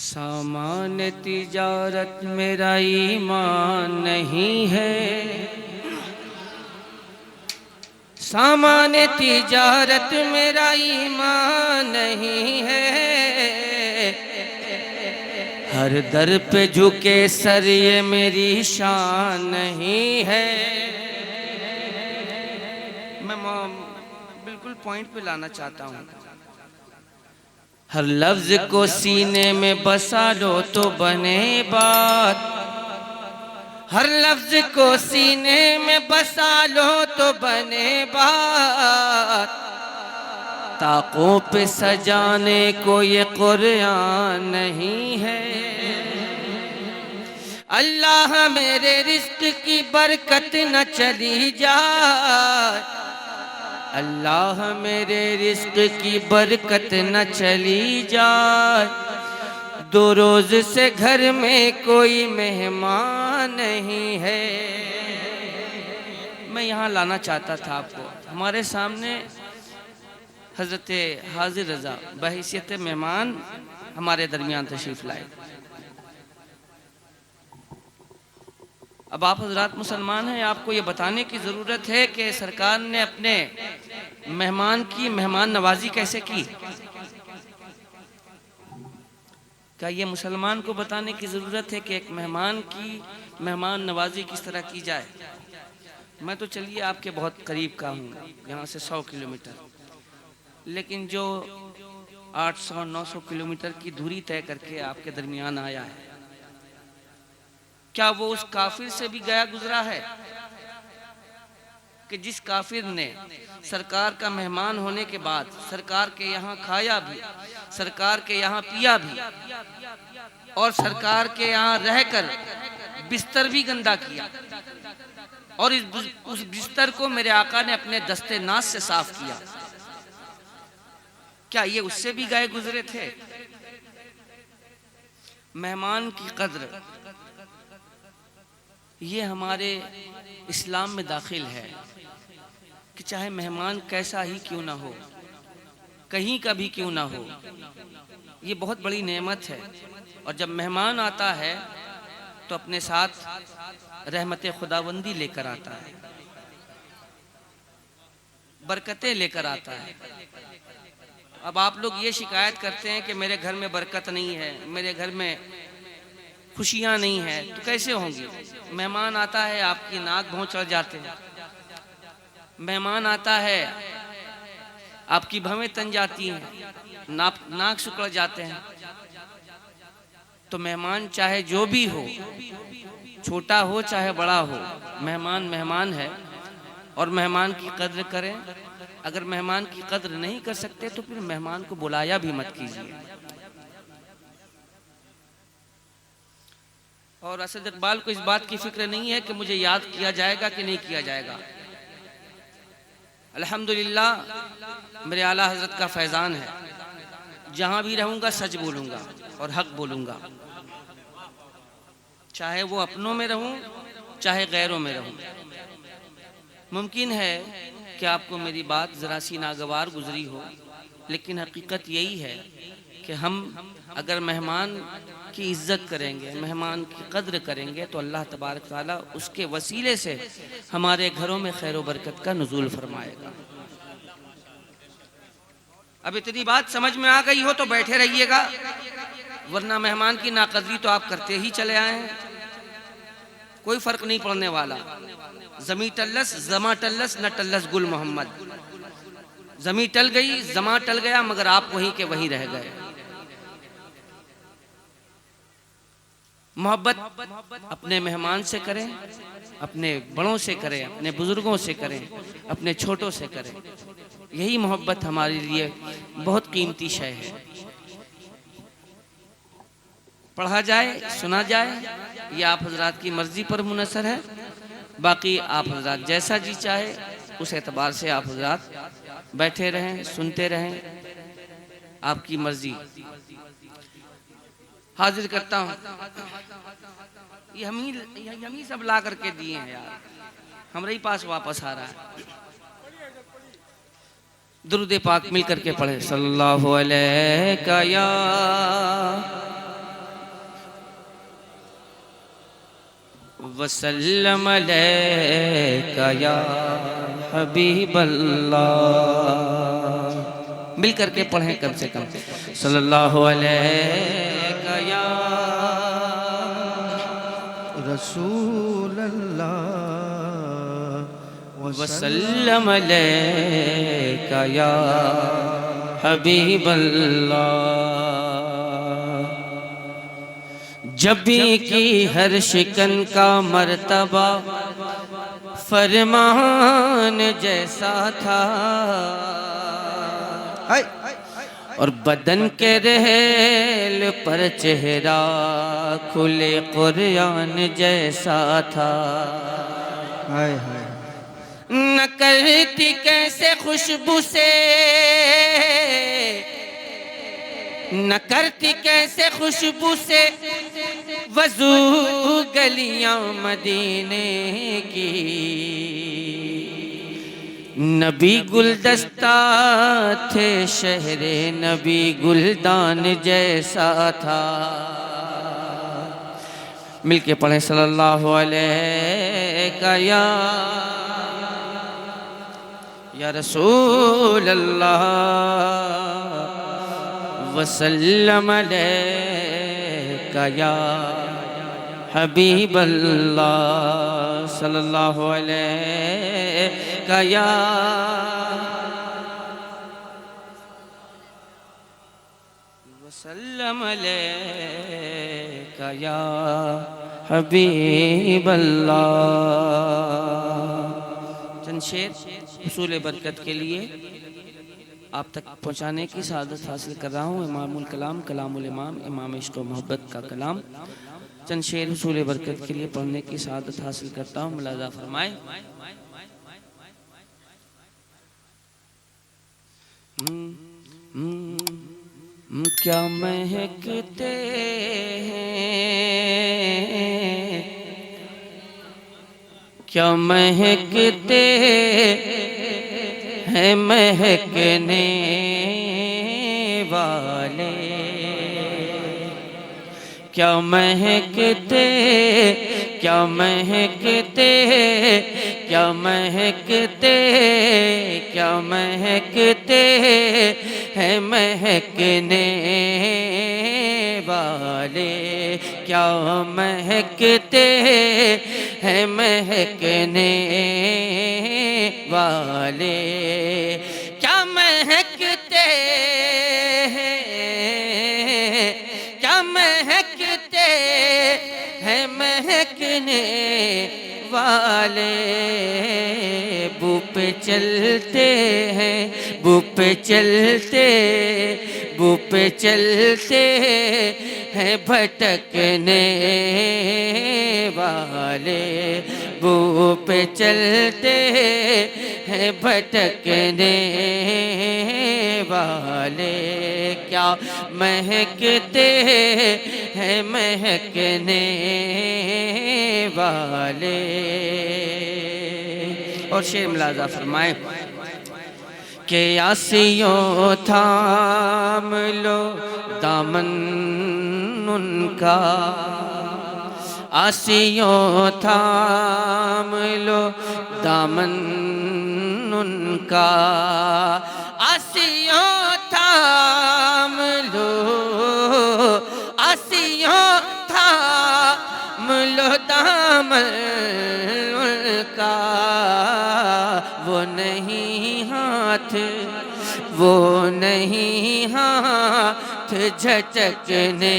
सामान्य तिजारत मेरा ईमान नहीं है, सामान्य तिजारत मेरा ईमान नहीं है। हर दर पे झुके सर ये मेरी शान नहीं है। मैं बिल्कुल पॉइंट पे लाना चाहता हूँ। हर लफ्ज को सीने में बसा लो तो बने बात, हर लफ्ज को सीने में बसा लो तो बने बात। ताकों पे सजाने को ये कुरान नहीं है। अल्लाह मेरे रिस्क की बरकत न चली जाए, अल्लाह मेरे रिस्क की बरकत न चली जाए। दो रोज से घर में कोई मेहमान नहीं है। मैं यहाँ लाना चाहता था आपको, हमारे सामने हजरत हाजिर रजा बहैसियत मेहमान हमारे दरमियान तशरीफ लाए। अब आप हजरात मुसलमान हैं, आपको ये बताने की ज़रूरत है कि सरकार ने अपने मेहमान की मेहमान नवाजी कैसे की। क्या ये मुसलमान को बताने की ज़रूरत है कि एक मेहमान की मेहमान नवाजी किस तरह की जाए। मैं तो चलिए आपके बहुत करीब का हूँ, यहाँ से 100 किलोमीटर, लेकिन जो 800-900 किलोमीटर की दूरी तय करके आपके दरमियान आया है, क्या वो उस काफिर से भी गया गुजरा है कि जिस काफिर ने सरकार का मेहमान होने के बाद सरकार के यहाँ खाया भी, सरकार के यहाँ पिया भी, और सरकार के यहाँ रहकर बिस्तर भी गंदा किया, और उस बिस्तर को मेरे आका ने अपने दस्ते नाज से साफ किया। क्या ये उससे भी गए गुजरे थे। मेहमान की कद्र ये हमारे इस्लाम में दाखिल है कि चाहे मेहमान कैसा ही क्यों ना हो, कहीं का भी क्यों ना हो, ये बहुत बड़ी नेमत है। और जब मेहमान आता है तो अपने साथ रहमत खुदाबंदी लेकर आता है, बरकतें लेकर आता है। अब आप लोग ये शिकायत करते हैं कि मेरे घर में बरकत नहीं है, मेरे घर में खुशियाँ नहीं है, तो कैसे होंगी। मेहमान आता है आपकी नाक भौं चढ़ जाते हैं, मेहमान आता है आपकी भवें तन जाती हैं, नाक सिकुड़ जाते हैं। तो मेहमान चाहे जो भी हो, छोटा हो चाहे बड़ा हो, मेहमान मेहमान है और मेहमान की कद्र करें। अगर मेहमान की कद्र नहीं कर सकते तो फिर मेहमान को बुलाया भी मत कीजिए। और असद इकबाल को इस बात की फिक्र नहीं है कि मुझे याद किया जाएगा कि नहीं किया जाएगा। अल्हम्दुलिल्लाह मेरे आला हजरत का फैज़ान है, जहाँ भी रहूँगा सच बोलूँगा और हक बोलूँगा, चाहे वो अपनों में रहूँ चाहे गैरों में रहूँ। मुमकिन है कि आपको मेरी बात ज़रा सी नागवार गुजरी हो, लेकिन हकीकत यही है कि हम अगर मेहमान की इज्जत करेंगे, मेहमान की कद्र करेंगे, तो अल्लाह तबारक ताला उसके वसीले से हमारे घरों में खैर व बरकत का नुज़ूल फरमाएगा। अब इतनी बात समझ में आ गई हो तो बैठे रहिएगा, वरना मेहमान की नाकदरी तो आप करते ही चले आए हैं, कोई फ़र्क नहीं पड़ने वाला। ज़मी टल्लस ज़मा टल्लस न टल्लस गुल मोहम्मद, ज़मी टल गई ज़मा टल गया, मगर आप वहीं के वहीं रह गए। मोहब्बत अपने मेहमान से करें, अपने बड़ों से करें, अपने बुजुर्गों से करें, अपने छोटों से करें। यही मोहब्बत हमारे लिए बहुत कीमती शय है। पढ़ा जाए, सुना जाए, ये आप हजरात की मर्जी पर मुनसर है। बाकी आप हजरात जैसा जी चाहे उस एतबार से आप हजरात बैठे रहें, सुनते रहें, आपकी मर्जी। हाजिर करता हूँ, ये हम ही सब ला करके दिए हैं यार, हमारे ही पास वापस आ रहा है। दुरूद पाक मिल करके पढ़े, सल्लल्लाहु अलैहि या वसल्लम अलैका या हबीबल्लाह। मिल करके पढ़ें कम से कम, सल्लल्लाहु अलैका या रसूल अल्लाह वसल्लम अलैका या हबीबल्लाह। जब की हर शिकन का मर्तबा फरमान जैसा था, और बदन के रहेल पर चेहरा खुले कुरान जैसा था। हाय हाय न करती कैसे खुशबू से, न करती कैसे खुशबू से वजू गलियां मदीने की। नबी गुलदस्ता थे शहरे नबी गुलदान जैसा था। मिलके पढ़े सल्लल्लाहु अलैका या रसूल अल्लाह वसल्लम अलैका या हबीबल्लाह। सल्लल्लाहु अलैका या वसल्लम अलैका या हबीबल्लाह। चंद शेर हुसूल बरकत के लिए आप तक पहुँचाने की सादत हासिल कर रहा हूँ। इमामुल कलाम कलामुल इमाम इमाम इश्क व मोहब्बत का कलाम। चंद शेर हुसूल बरकत के लिए पढ़ने की सादत हासिल करता हूँ। मुलाजा फरमाए। क्या महकते हैं, क्या महकते हैं महकने वाले, क्या महकते, क्या महकते, क्या महकते, क्या महकते हैं महकने वाले, क्या महकते हैं महकने वाले, क्या महकते हैं, क्या महकते हैं महकने वाले। बू पे चलते हैं, बू पे चलते, बू पे चलते हैं भटकने वाले, बू पे चलते हैं भटकने वाले। क्या महकते हैं महकने वाले। और शेर मुलाजा फरमाए कि आसियों थाम लो दामन उनका, आसियों थाम लो दामन उनका, आसियों थाम लो, आसियों थाम लो दामन उनका। वो नहीं हाथ, वो नहीं हाथ झटकने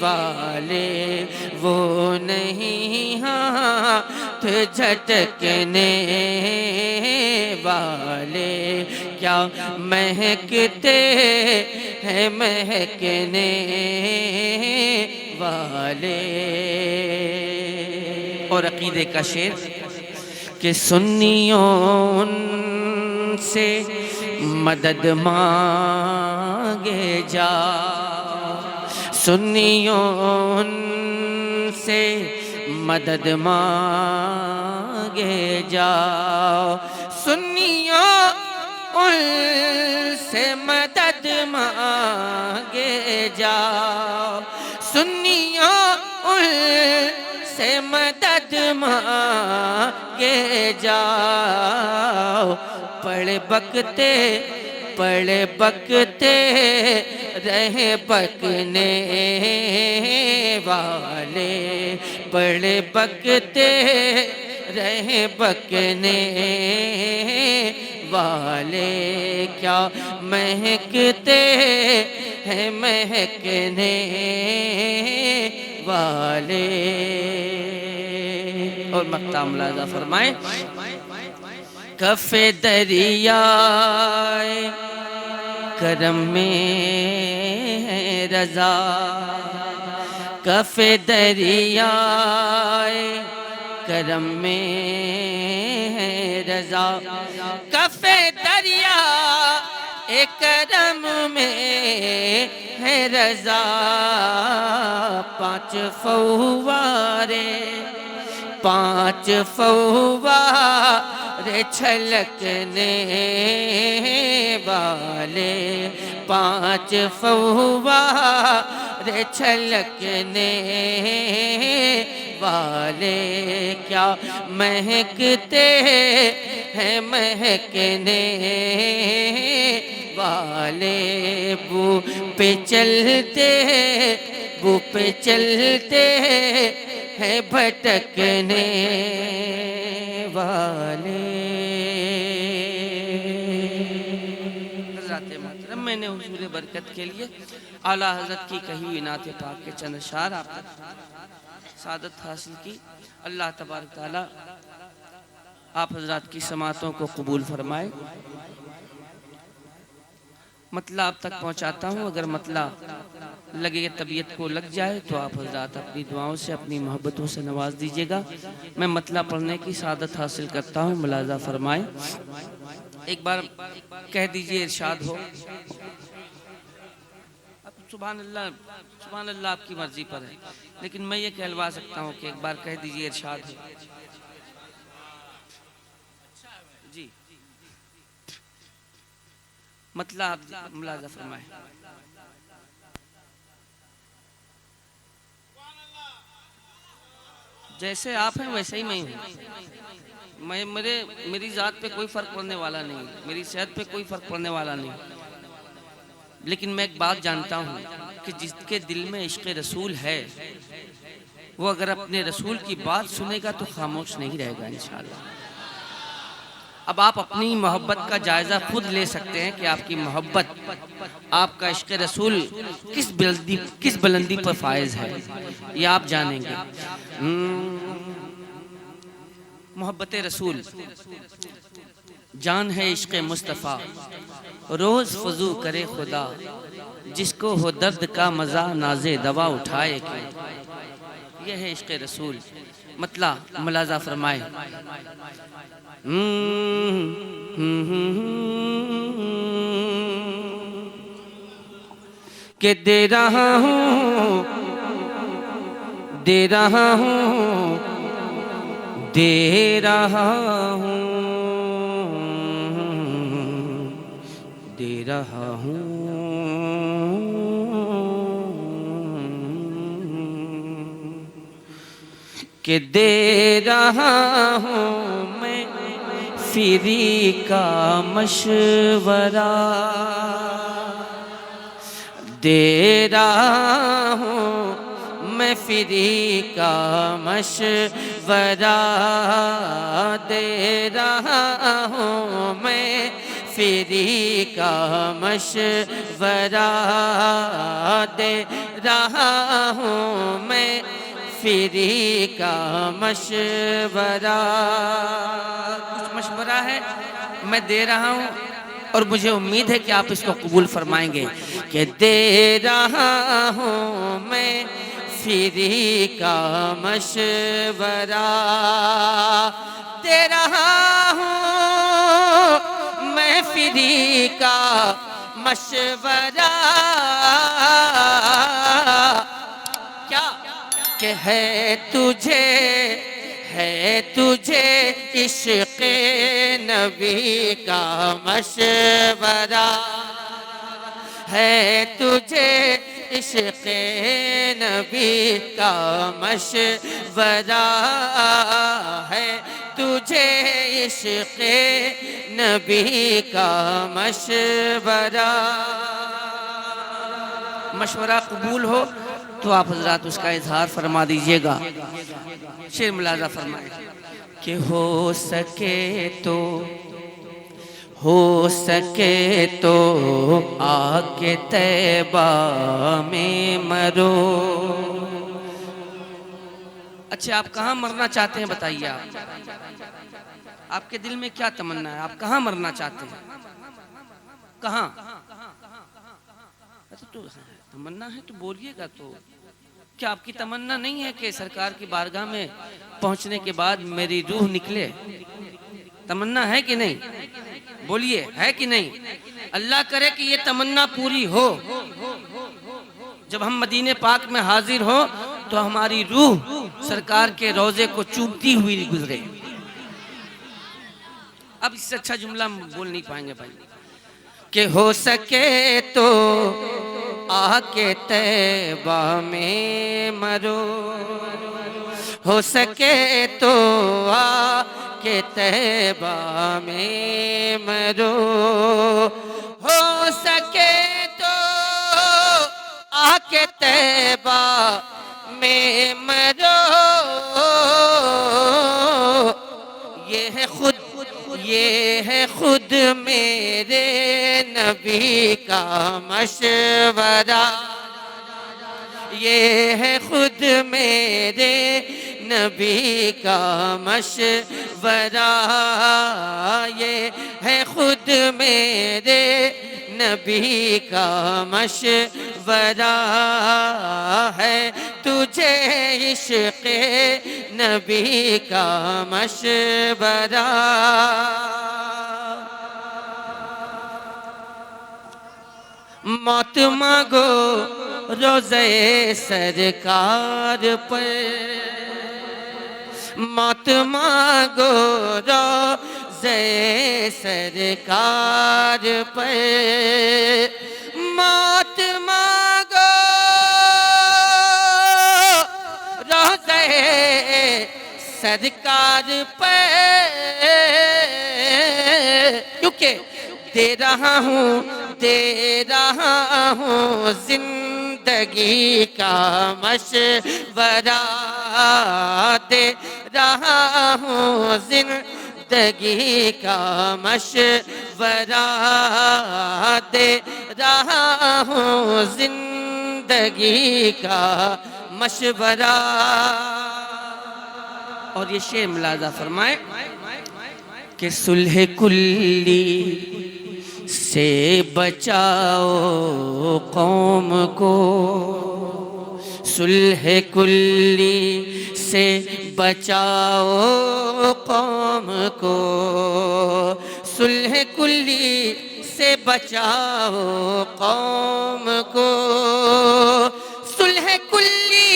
वाले, वो नहीं हाथ झटकने वाले। क्या महकते हैं महकने वाले। और अकीदे का शेर कि सुन्नियों से मदद मांगे जा, सुन्नियों से मदद मांगे जाओ, सुन्नियों से मदद मांगे जाओ, सुन्नियों से मदद मांगे जाओ, पड़े बकते रहे बकने वाले, पड़े बकते रहे बकने वाले, क्या महकते हैं महकने वाले। और मक्ता मुलाजा फरमाए, कफ़े दरियाए करम में है रज़ा, कफ़े दरियाए करम में है रज़ा, कफ़े दरिया एक करम में है रज़ा, पांच फव्वारे छलकने वाले, पांच फव्वारे छलकने वाले, क्या महकते हैं महकने वाले, बू पे चलते हैं भटकने वाले। हज़रत मोहतरम, मैंने हुज़ूर बरकत के लिए आला हज़रत की कही हुई नात पाक के चंद अशआर आप तक सादत हासिल की। अल्लाह तबारक ताला आप हज़रात की समातों को कबूल फरमाए। मतला आप तक पहुँचाता हूँ, अगर मतला लगे तबीयत को लग जाए तो आप हज़रात अपनी दुआओं से अपनी मोहब्बतों से नवाज दीजिएगा। मैं मतला पढ़ने की सादत हासिल करता हूँ, मुलाजा फरमाएं। एक बार कह दीजिए इरशाद हो। अब सुभान अल्लाह आपकी मर्जी पर है, लेकिन मैं ये कहलवा सकता हूँ कि एक बार कह दीजिए इरशाद हो जी। मतला आप मुलाजा फरमाएं। जैसे आप हैं वैसे ही मैं हूँ। मेरी ज़ात पे कोई फ़र्क पड़ने वाला नहीं, मेरी सेहत पे कोई फ़र्क पड़ने वाला नहीं, लेकिन मैं एक बात जानता हूँ कि जिसके दिल में इश्क़ रसूल है वो अगर अपने रसूल की बात सुनेगा तो खामोश नहीं रहेगा इंशाअल्लाह। अब आप अपनी मोहब्बत का जायज़ा खुद ले सकते हैं कि आपकी मोहब्बत, आपका इश्क़ रसूल किस बुलंदी पर फायज़ है, ये आप जानेंगे। मोहब्बत रसूल जान है इश्क़ मुस्तफ़ा, रोज़ फजू करे खुदा, जिसको हो दर्द का मज़ा नाज़े दवा उठाए क्यों। यह है इश्क़ रसूल। मतला मुलाजा फरमाए। कि दे रहा हूँ दे रहा हूँ कि दे रहा हूँ मैं फ्री का मशवरा, दे रहा हूँ मैं फ्री का मशवरा, दे रहा हूँ मैं फ्री का मशवरा, दे रहा हूँ मैं फ्री का मशवरा। कुछ मशवरा है मैं दे रहा हूँ और मुझे उम्मीद है कि आप इसको कबूल फरमाएंगे कि दे रहा हूँ मैं फ्री का मशवरा, दे रहा हूँ मैं फ्री का मशवरा। क्या कि है तुझे इश्क़ नबी का मशवरा, है तुझे इश्क़ नबी का मशवरा है, तुझे इश्क़ नबी का मशवरा। मशवरा कबूल हो तो आप हजरात उसका इजहार फरमा दीजिएगा। शेर मुलाजा फरमाए कि हो सके तो आके तैबा में मरो। अच्छा, आप कहाँ मरना चाहते हैं बताइए। आपके दिल में क्या तमन्ना है? आप कहाँ मरना चाहते हैं? कहाँ? तो तमन्ना है तो बोलिएगा। तो क्या आपकी तमन्ना नहीं है कि सरकार की बारगाह में पहुंचने के बाद मेरी रूह निकले? तमन्ना है कि नहीं? बोलिए, है कि नहीं? अल्लाह करे कि ये तमन्ना पूरी हो। जब हम मदीने पाक में हाजिर हो तो हमारी रूह सरकार के रोजे को चूमती हुई गुजरे। अब इससे अच्छा जुमला बोल नहीं पाएंगे भाई। कि हो सके तो आके तैबा में मरो, हो सके तो आके तैबा में मरो, हो सके तो आके तैबा में मरो। ये है खुद मेरे नबी का मशवरा, ये है खुद मेरे नबी का मशवरा, ये है खुद मेरे नबी का मशवरा है, तुझे इश्क़ नबी का मशवरा। मौत मांगो रोज़े सरकार पर, मौत मांगो रोज़े सरकार पर, मौत मांगो रोज़े सरकार पर, क्योंकि दे रहा हूँ जिंदगी का मशवरा, दे रहा हूँ जिंदगी का मशवरा, दे रहा हूँ जिंदगी का मशवरा। और ये शेर मुलाजा फरमाए कि सुलह कुल्ली से बचाओ कौम को, सुलह कुल्ली से बचाओ कौम को, सुलह कुल्ली से बचाओ कौम को, सुलह कुल्ली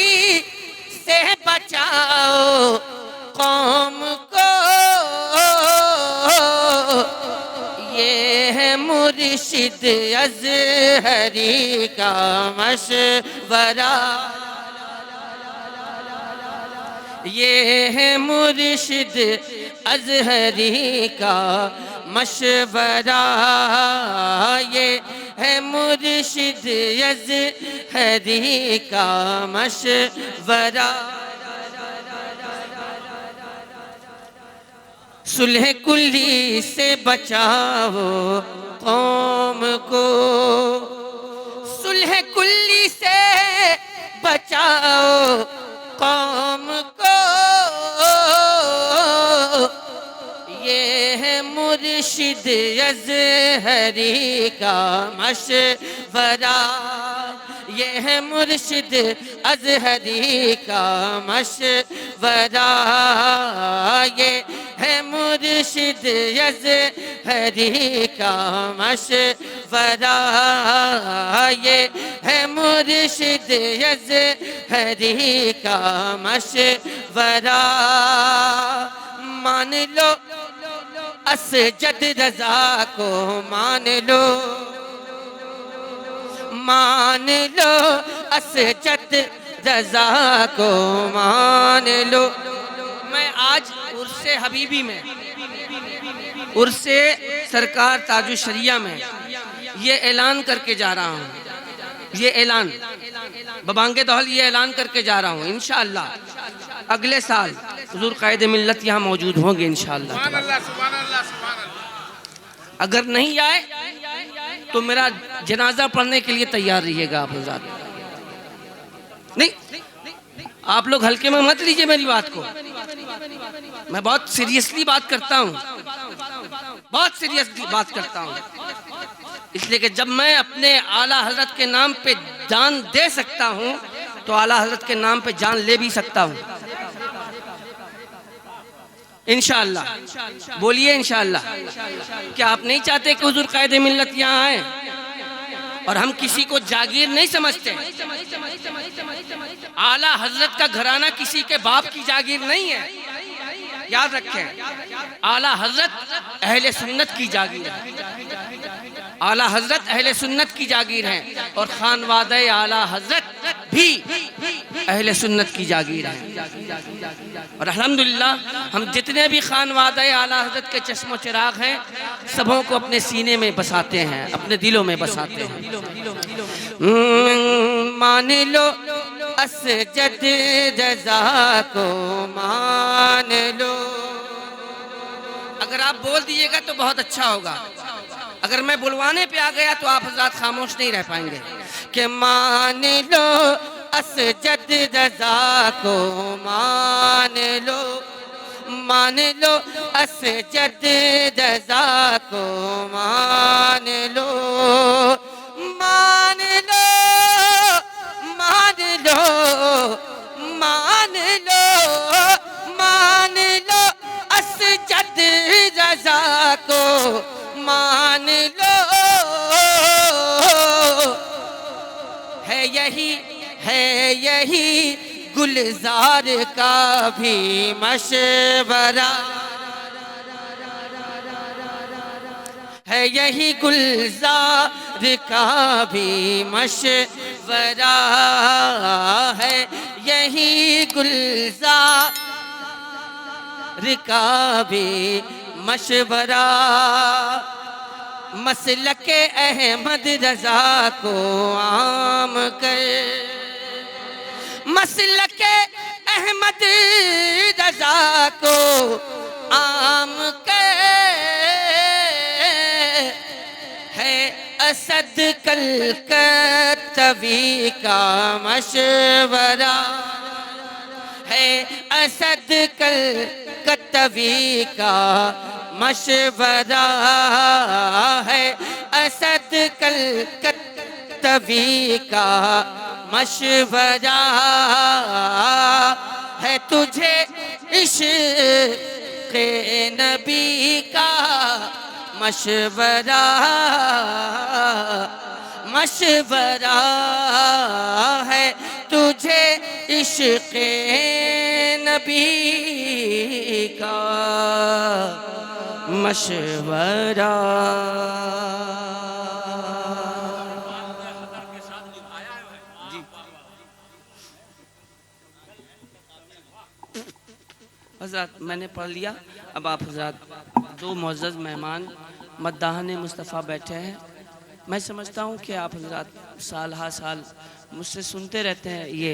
से बचाओ कौम को। ये है मुर्शिद अज़हरी का मशवरा, ये है मुर्शिद अज़हरी का मशवरा, ये है मुर्शिद अज़हरी का मशवरा। सुलह कुल्ली से बचाओ कौम को, सुलह कुल्ली से बचाओ कौम को, ये है मुर्शिद अज़हरी का मशवरा, ये है मुर्शिद अज़हरी का मशवरा, ये है मुर्शिद अज़हरी का मशवरा, ये है मुर्शिद अज़हरी का मशवरा। मान लो असजद रज़ा को, मान लो, मान लो असजद रजा को मान लो। मैं आज उर्से हबीबी में, उर्से सरकार ताजुश शरिया में ये ऐलान करके जा रहा हूँ, ये ऐलान बबांगे दहल ये ऐलान करके जा रहा हूँ, इंशाअल्लाह अगले साल हुजूर कायद मिल्लत यहाँ मौजूद होंगे इंशाअल्लाह। अगर नहीं आए तो मेरा जनाजा पढ़ने के लिए तैयार रहिएगा आप हज़रात। नहीं, आप लोग हल्के में मत लीजिए मेरी बात को, मैं बहुत सीरियसली बात करता हूँ, बहुत सीरियसली बात करता हूँ। इसलिए कि जब मैं अपने आला हजरत के नाम पे जान दे सकता हूँ तो आला हजरत के नाम पे जान ले भी सकता हूँ इंशाअल्लाह। बोलिए इंशाअल्लाह। क्या आप नहीं चाहते कि हुजूर कायद मिल्लत यहाँ आए? और हम किसी को जागीर नहीं समझते। आला हजरत का घराना किसी के बाप की जागीर नहीं है, याद रखें। आला हजरत अहले सुन्नत की जागीर है, आला हजरत अहले सुन्नत की जागीर है, और खानवादे आला हजरत भी अहले सुन्नत की जागीर है। और अल्हम्दुलिल्लाह हम जितने भी खानवादे आला हजरत के चश्मो चिराग हैं सबों को अपने सीने में बसाते हैं, अपने दिलों में बसाते हैं। मान लो असजद रजा को मान लो। अगर आप बोल दिएगा तो बहुत अच्छा होगा, अगर मैं बुलवाने पे आ गया तो आप हज़रात खामोश नहीं रह पाएंगे। कि मान लो असजद रजा को मान लो, मान लो असजद रजा को मान लो, मान लो, मान लो, मान लो, मान लो असजद रजा को मान लो। है यही गुलजार का भी मशवरा, है यही गुलजार का भी मशवरा, है यही गुलजार का भी मशवरा। मसलके अहमद रजा को आम कर, मसलके अहमद रजा को आम कर, है असद कलकत्तवी का मशवरा, है असद कलकत्तवी का मशवरा, है असद कलकत्तवी का मशवरा, है तुझे इश्क़ नबी का मशवरा, मशवरा, है तुझे इश्क़ नबी का मशवरा। हज़रात मैंने पढ़ लिया, अब आप हज़रात दो मुअज़्ज़ज़ मेहमान मद्दाहन मुस्तफ़ा बैठे हैं। मैं समझता हूँ कि आप हज़रात साल हा साल मुझसे सुनते रहते हैं, ये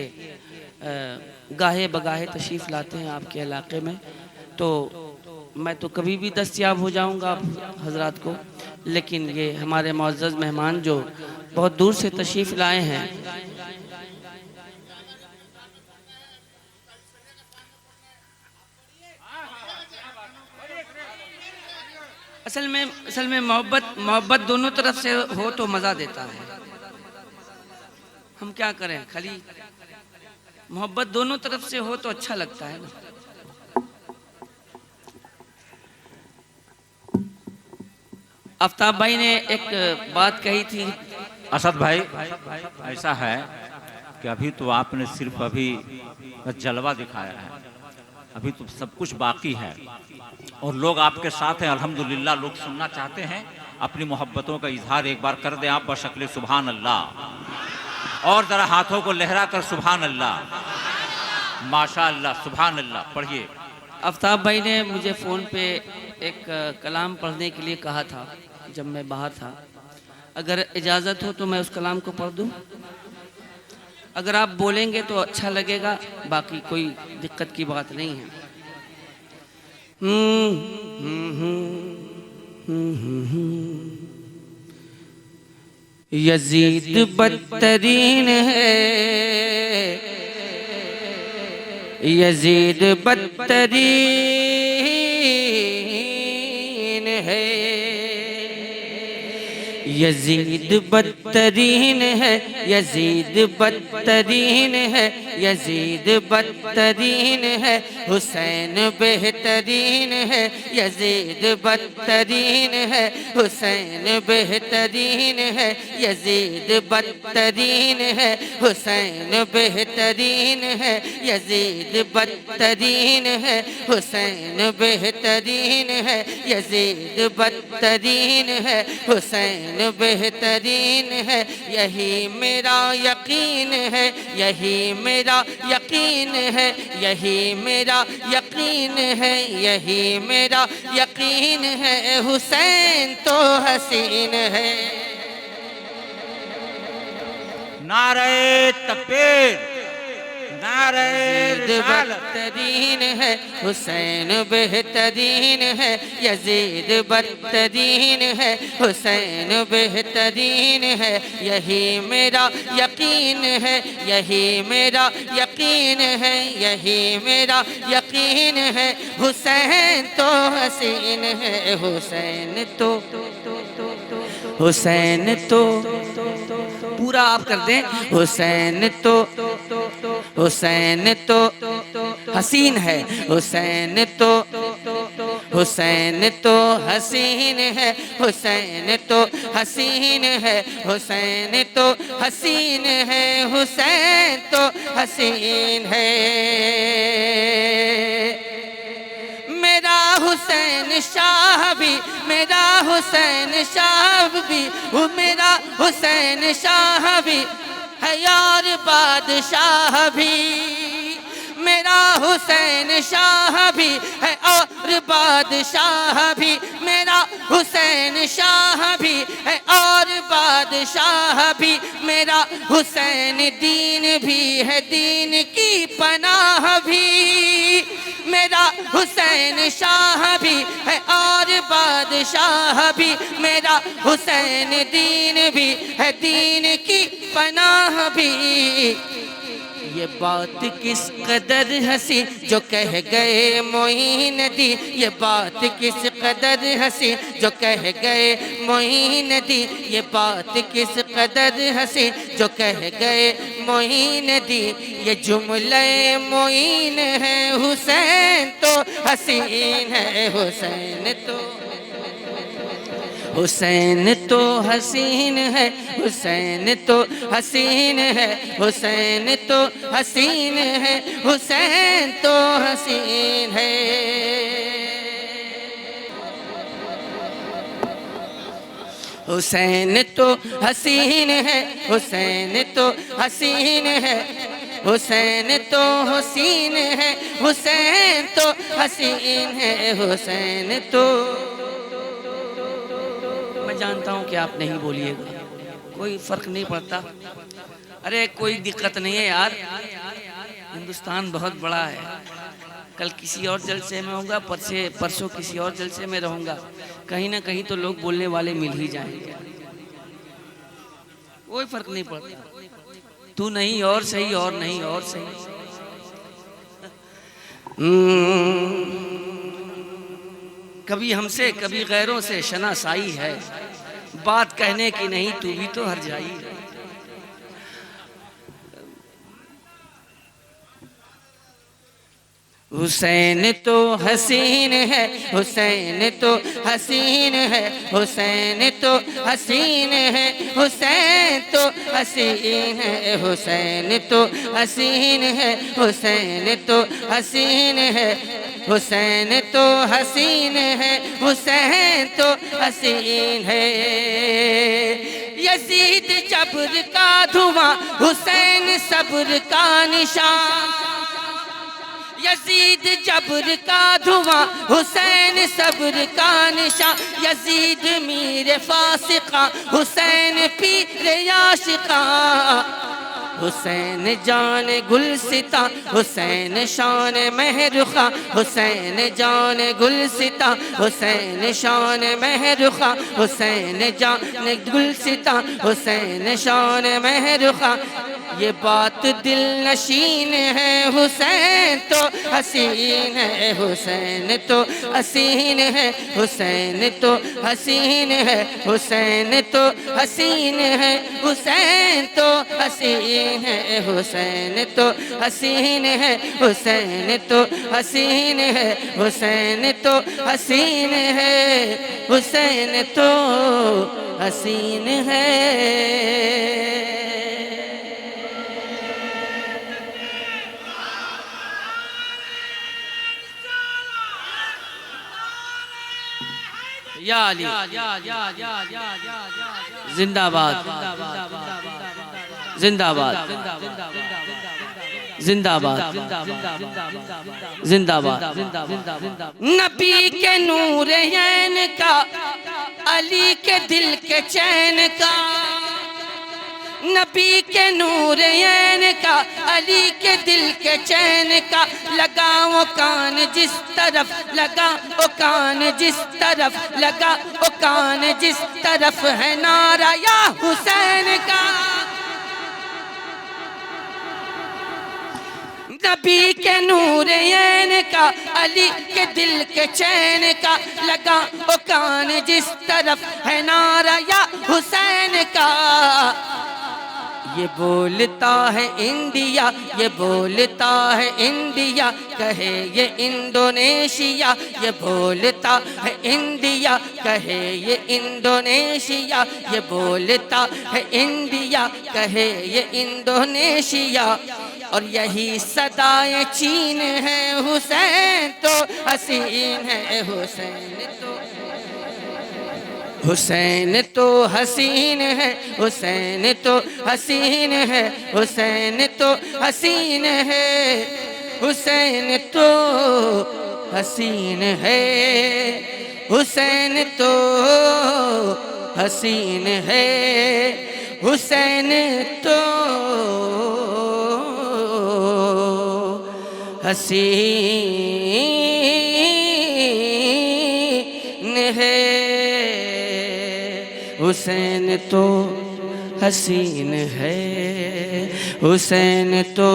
गाहे बगाहे तशरीफ़ लाते हैं आपके इलाके में, तो मैं तो कभी भी दस्तयाब हो जाऊंगा आप हजरात को, लेकिन ये हमारे मुअज़्ज़ज़ मेहमान जो बहुत दूर से तशरीफ़ लाए हैं, असल में मोहब्बत दोनों तरफ से हो तो मज़ा देता है। हम क्या करें, खाली मोहब्बत दोनों तरफ से हो तो अच्छा लगता है ना। आफ्ताब भाई ने एक बात कही थी। असद भाई, ऐसा है कि अभी तो आपने सिर्फ अभी जलवा दिखाया है, अभी तो सब कुछ बाकी है और लोग आपके साथ हैं। अल्हम्दुलिल्लाह लोग सुनना चाहते हैं अपनी मोहब्बतों का इजहार एक बार कर दें आप बशक्ल सुभान अल्लाह, और ज़रा हाथों को लहरा कर सुभान अल्लाह, माशा अल्लाह, सुभान अल्लाह पढ़िए। आफ्ताब भाई ने मुझे फ़ोन पे एक कलाम पढ़ने के लिए कहा था जब मैं बाहर था। अगर इजाज़त हो तो मैं उस कलाम को पढ़ दूँ? अगर आप बोलेंगे तो अच्छा लगेगा, बाकी कोई दिक्कत की बात नहीं है। यजीद बदतरीन है, यजीद बदतरीन है, यजीद बदतरीन है, यजीद बदतरीन है, यजीद बदतरीन है, हुसैन बेहतरीन है, यजीद बदतरीन है, हुसैन बेहतरीन है, यजीद बदतरीन है, हुसैन बेहतरीन है, यजीद बदतरीन है, हुसैन बेहतरीन है, यजीद बदतरीन है, हुसैन बेहतरीन है। यही मेरा यकीन है, यही मेरा यकीन है, यही मेरा यकीन है, यही मेरा यकीन है, हुसैन तो हसीन है। नारे तकबीर, नारे रिसालत। बदतरीन है, हुसैन बेहतरीन है, यजीद बदतरीन है, हुसैन बेहतरीन है। यही मेरा यकीन है, यही मेरा यकीन है, यही मेरा यकीन है, हुसैन तो हसीन है, हुसैन तो, हुसैन तो, पूरा आप कर दें, हुसैन तो, हुसैन तो हसीन है, हुसैन तो, हुसैन तो हसीन है, हुसैन तो हसीन है, हुसैन तो हसीन है, हुसैन तो हसीन है। मेरा हुसैन शाह भी, मेरा हुसैन शाह भी, वो मेरा हुसैन शाह भी है यार बादशाह भी। मेरा हुसैन शाह भी है और बादशाह भी, मेरा हुसैन शाह भी है और बादशाह भी। मेरा हुसैन दीन भी है, दीन की पनाह भी। मेरा हुसैन शाह भी है और बादशाह भी, मेरा हुसैन दीन भी है, दीन की पनाह भी। ये बात किस कदर हंसी जो कह गए मोइन दी, ये बात किस कदर हंसी जो कह गए मोइन दी, ये बात किस कदर हंसी जो कह गए मोइन दी। ये जुमले मोइन है, हुसैन तो हसीन है, हुसैन तो, हुसैन तो हसीन है, हुसैन तो हसीन है, हुसैन तो हसीन है, हुसैन तो हसीन है। हुसैन तो हसीन है, हुसैन तो हसीन है, हुसैन तो हसीन है, हुसैन तो हसीन है, हुसैन तो। मैं जानता हूँ कि आप नहीं बोलिएगा, कोई फर्क नहीं पड़ता। अरे कोई दिक्कत नहीं है यार, हिंदुस्तान बहुत बड़ा है। कल किसी और जलसे में होगा, परसों किसी और जलसे में रहूँगा, कहीं ना कहीं तो लोग बोलने वाले मिल ही जाएंगे, कोई फर्क नहीं पड़ता। तू नहीं और सही, और नहीं और सही। कभी हमसे कभी गैरों से शनासाई है, बात कहने की नहीं तू भी तो हर जाई है। हुसैन तो हसीन है, हुसैन तो हसीन है, हुसैन तो हसीन है, हुसैन तो हसीन है, हुसैन तो हसीन है, हुसैन तो हसीन है। हुसैन तो हसीन है, हुसैन तो हसीन है। यजीद जबर का धुआं, हुसैन सब्र का निशान। यजीद जबर का धुआं, हुसैन सब्र का निशान। यजीद मीर फासिका, हुसैन पीर आशिका। हुसैन जान गुलसिता, हुसैन शान महरुखा। हुसैन जान गुलसिता, हुसैन शान महरुखा। हुसैन जान गुलसिता, हुसैन शान महरुखा। ये बात दिल नशीन है, हुसैन तो हसीन है, हुसैन तो हसीन है, हुसैन तो हसीन है, हुसैन तो हसीन है, हुसैन तो हसीन है, हुसैन तो हसीन है, हुसैन तो हसीन है, हुसैन तो हसीन है, हुसैन तो हसीन है। या अली जिंदाबाद, जिंदाबाद, जिंदाबाद, जिंदाबाद। नबी के नूर ऐन का, अली के दिल के चैन का। नबी के नूर ऐन का, अली के दिल के चैन का। लगा वो कान जिस तरफ, लगा वो कान जिस तरफ, लगा वो कान जिस तरफ है नारा या हुसैन का। नबी के नूर ऐन का, अली के दिल के चैन का। लगा वो कान जिस तरफ है नारा या हुसैन का। ये बोलता है इंडिया, ये बोलता है इंडिया, कहे ये इंडोनेशिया। ये बोलता है इंडिया, कहे ये इंडोनेशिया। ये बोलता है इंडिया, कहे ये इंडोनेशिया। और यही सदाएं चीन है, हुसैन तो हसीन है, हुसैन तो हुसैन तो हसीन है, हुसैन तो हसीन है, हुसैन तो हसीन है, हुसैन तो हसीन है, हुसैन तो हसीन है, हुसैन तो हसीन है, हुसैन तो हसीन है, हुसैन तो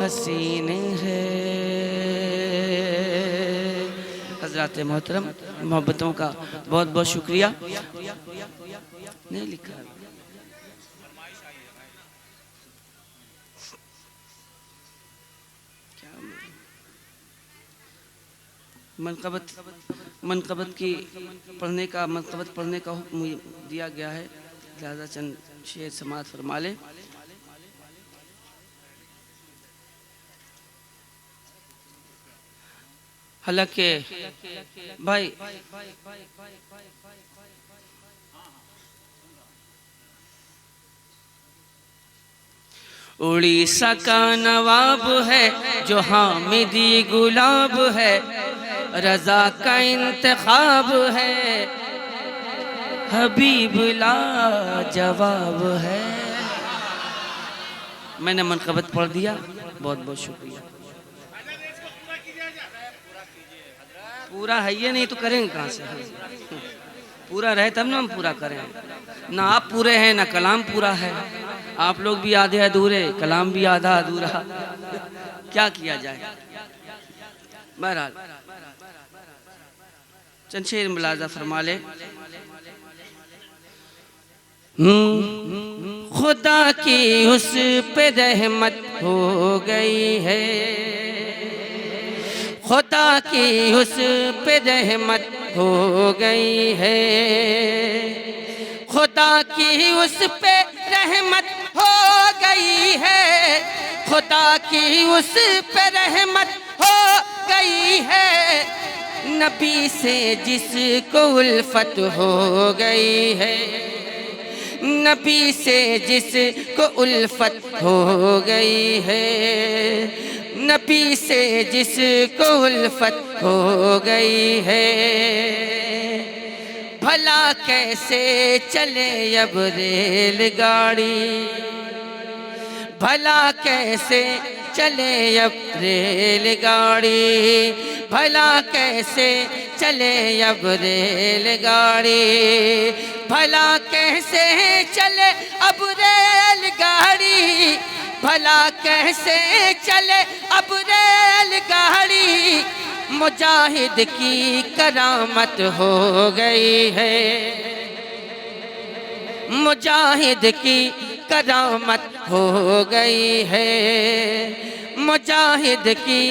हसीन है। हज़रात मोहतरम, मोहब्बतों का बहुत बहुत शुक्रिया। नहीं लिखा मनक़बत की पढ़ने का, मनक़बत पढ़ने का हुक्म दिया गया है, लिहाजा चंद शेर समाअत फरमा ले। हालांकि भाई उड़ीसा का नवाब है जो हामिदी गुलाब है, रजा का इंतखाब है, हबीब ला जवाब है। मैंने मनक़बत पढ़ दिया, बहुत बहुत शुक्रिया। पूरा है ये नहीं तो करेंगे कहाँ से? पूरा रहे तब ना हम पूरा करें। ना आप पूरे हैं ना कलाम पूरा है। आप लोग भी आधे अधूरे, कलाम भी आधा अधूरा, क्या किया जाए। बहरहाल चंद शेर मुलाजा फरमा ले। खुदा की उस पे रहमत हो गई है, खुदा की उस पे रहमत हो गई है, खुदा की उस पे रहमत हो गई है, खुदा की उस पे रहमत हो गई है, नबी से जिसको उल्फत हो गई है, नबी से जिसको उल्फत हो गई है, नबी से जिसको उल्फत हो गई है। भला कैसे चले अब रेलगाड़ी, भला कैसे चले अब रेलगाड़ी, भला कैसे चले अब रेलगाड़ी, भला कैसे चले अब रेलगाड़ी, भला कैसे चले अब रेलगाड़ी। मुजाहिद की करामत हो गई है, मुजाहिद की करामत हो गई है, मुजाहिद की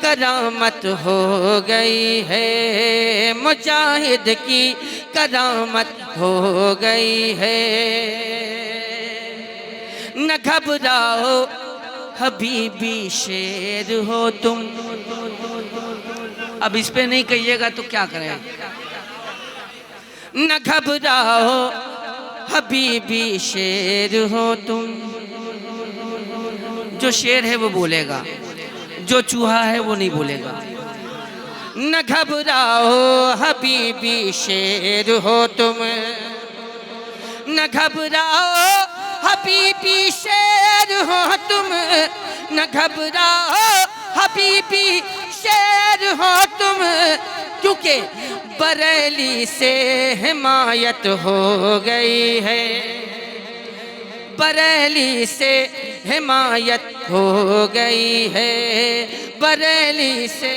करामत हो गई है, मुजाहिद की करामत हो गई है। न घबराओ हबीबी शेर हो तुम। अब इस पे नहीं कहिएगा तो क्या करें। न घबराओ हबीबी शेर हो तुम। जो शेर है वो बोलेगा, जो चूहा है वो नहीं बोलेगा। न घबराओ हबीबी शेर हो तुम, न घबराओ हबीबी शेर हो तुम, न घबराओ हबीबी शेर हो तुम, क्योंकि बरेली से हिमायत हो गई है, बरेली से हिमायत हो गई है, बरेली से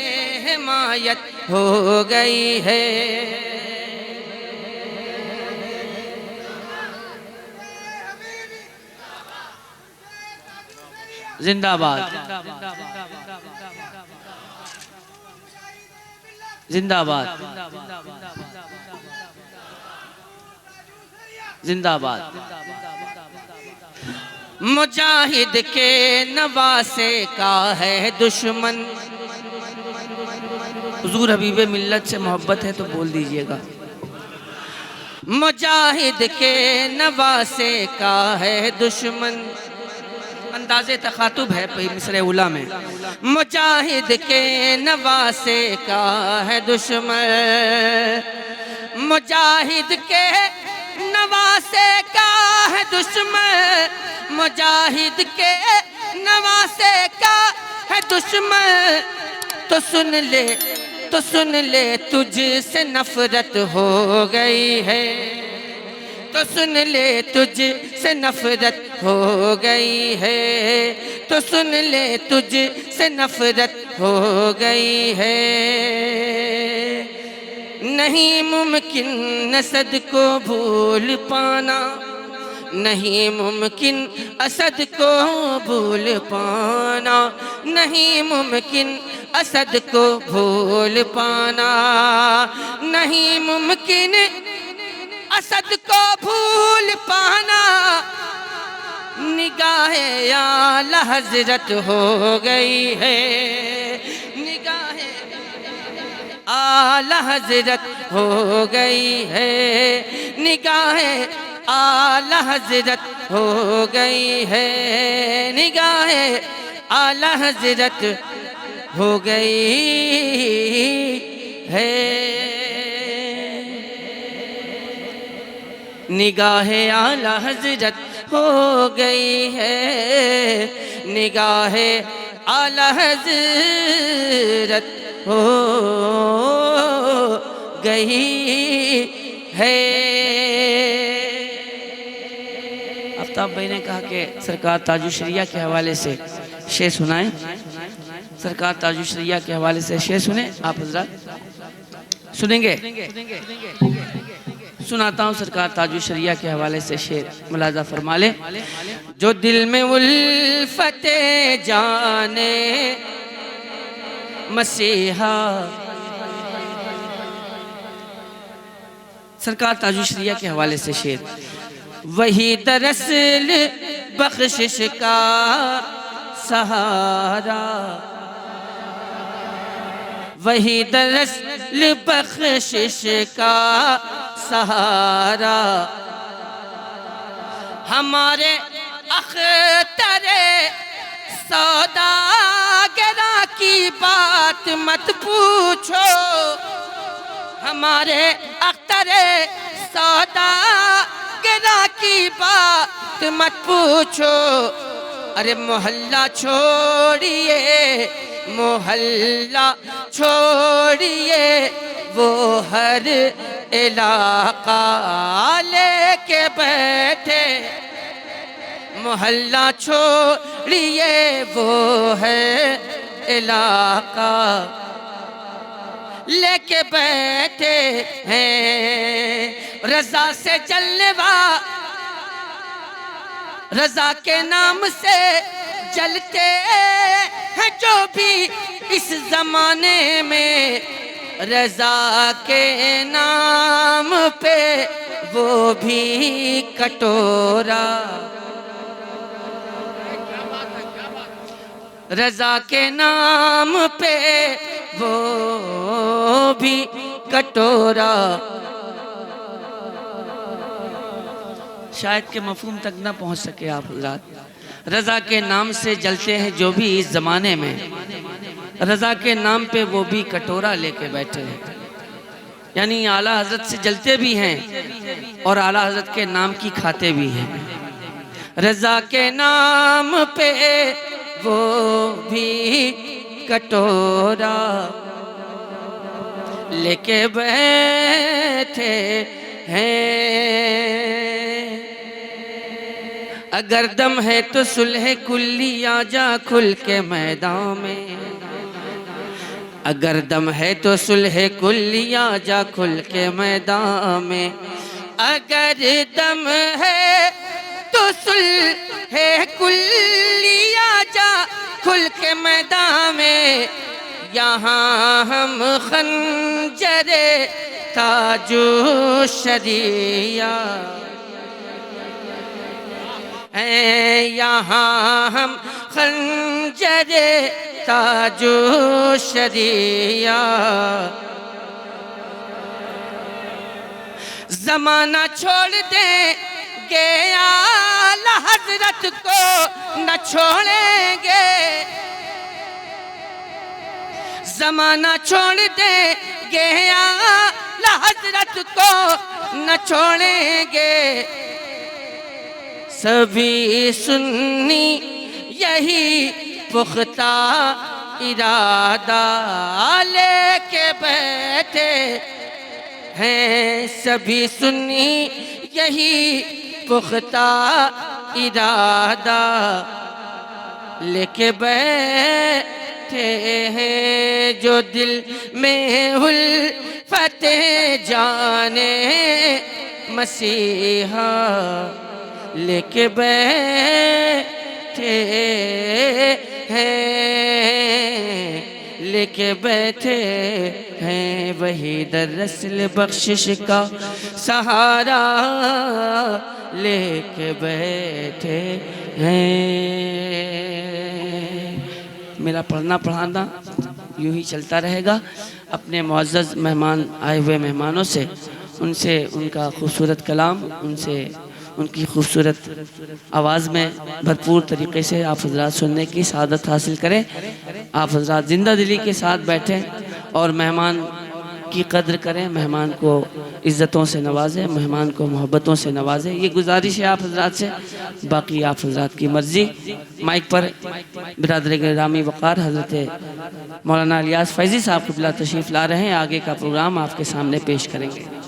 हिमायत हो गई है। जिंदाबाद जिंदाबाद जिंदाबाद। मुजाहिद के नवासे का है दुश्मन। हुजूर हबीबे मिल्लत से मोहब्बत है तो बोल दीजिएगा। मुजाहिद के नवासे का है दुश्मन। अंदाज़े तखातुब है मिसरे उला में। मुजाहिद के नवासे का है दुश्मन, मुजाहिद के नवासे का है दुश्मन, मुजाहिद के नवासे का है दुश्मन। तो सुन ले, तो सुन ले तुझसे नफरत हो गई है, तो सुन ले तुझसे नफरत हो गई है, तो सुन ले तुझसे नफरत हो गई है। नहीं मुमकिन असद को भूल पाना, नहीं मुमकिन असद को भूल पाना, नहीं मुमकिन असद को भूल पाना, नहीं मुमकिन असद को भूल पाना। निगाहे आला हजरत हो गई है, निगाहे आला हजरत हो गई है, निगाहे आला हजरत हो गई है, निगाहे आला हजरत हो गई है। निगाहे आला हजरत हो गई है, निगाहे आला हजरत हो गई है। आफ्ताब भाई ने कहा कि सरकार ताजुशरिया के हवाले से शेर सुनाएं। सरकार ताजुशरिया के हवाले से शेर सुने। आप हजरात सुनेंगे? सुनाता हूँ सरकार ताजुशरिया के हवाले से शेर, मुलाजा फरमा ले। जो दिल में उल्फते जाने मसीहा, सरकार ताजुशरिया के हवाले से शेर। वही दरअसल बख्शिश का सहारा, वही दरअसल बख्शिश का सहारा। हमारे अख्तरे सौदागरा की बात मत पूछो, हमारे अख्तरे सौदागरा की बात मत पूछो। अरे मोहल्ला छोड़िए, मोहल्ला छोड़िए, वो हर इलाका लेके बैठे। मोहल्ला छोड़िए, वो है इलाका लेके बैठे हैं। रजा से जलवा, रजा के नाम से जलते हैं जो भी इस जमाने में, रजा के नाम पे वो भी कटोरा, रजा के नाम पे वो भी कटोरा। शायद के मफहूम तक ना पहुंच सके आप हज़रात। रजा के नाम से जलते हैं जो भी इस जमाने में, रजा के नाम पे वो भी कटोरा लेके बैठे हैं। यानी आला हजरत से जलते भी हैं और आला हजरत के नाम की खाते भी हैं। रजा के नाम पे वो भी कटोरा लेके बैठे हैं। अगर दम है तो सुलह कुल्ली आ जा खुल के मैदान में, अगर दम है तो सुलह कुल्ली आ जा खुल के मैदान में। अगर दम है तो सुलह कुल्ली आ जा खुल के मैदान में। यहाँ हम खंजरे ताजो शरिया हैं, यहाँ हम खंजरे ताजो शरिया। जमाना छोड़ देंगे आला हजरत को न छोड़ेंगे, जमाना छोड़ देंगे आला हजरत को न छोड़ेंगे। सभी सुन्नी यही पुख्ता इरादा लेके बैठे हैं, सभी सुन्नी यही पुख्ता इरादा लेके बैठे हैं। जो दिल में उल्फत जाने मसीहा लेके बैठे हैं, लेके बैठे हैं। वही दरअसल बख्शिश का सहारा लेके बैठे हैं। मेरा पढ़ना पढ़ाना यूं ही चलता रहेगा। अपने मुअज़्ज़ज़ मेहमान आए हुए मेहमानों से, उनसे उनका खूबसूरत कलाम, उनसे उनकी खूबसूरत आवाज़ में भरपूर तरीके से आप हज़रात सुनने की सआदत हासिल करें। आप हज़रात ज़िंदा दिली के साथ बैठें और मेहमान की कद्र करें, मेहमान को इज़्ज़तों से नवाजें, मेहमान को मोहब्बतों से नवाजें। ये गुजारिश है आप हज़रात से, बाकी आप हज़रात की मर्ज़ी। माइक पर बिरादर गिरामी वक़ार हज़रत मौलाना इलियास फैज़ी साहब क़िबला तशरीफ़ ला रहे हैं। आगे का प्रोग्राम आपके सामने पेश करेंगे।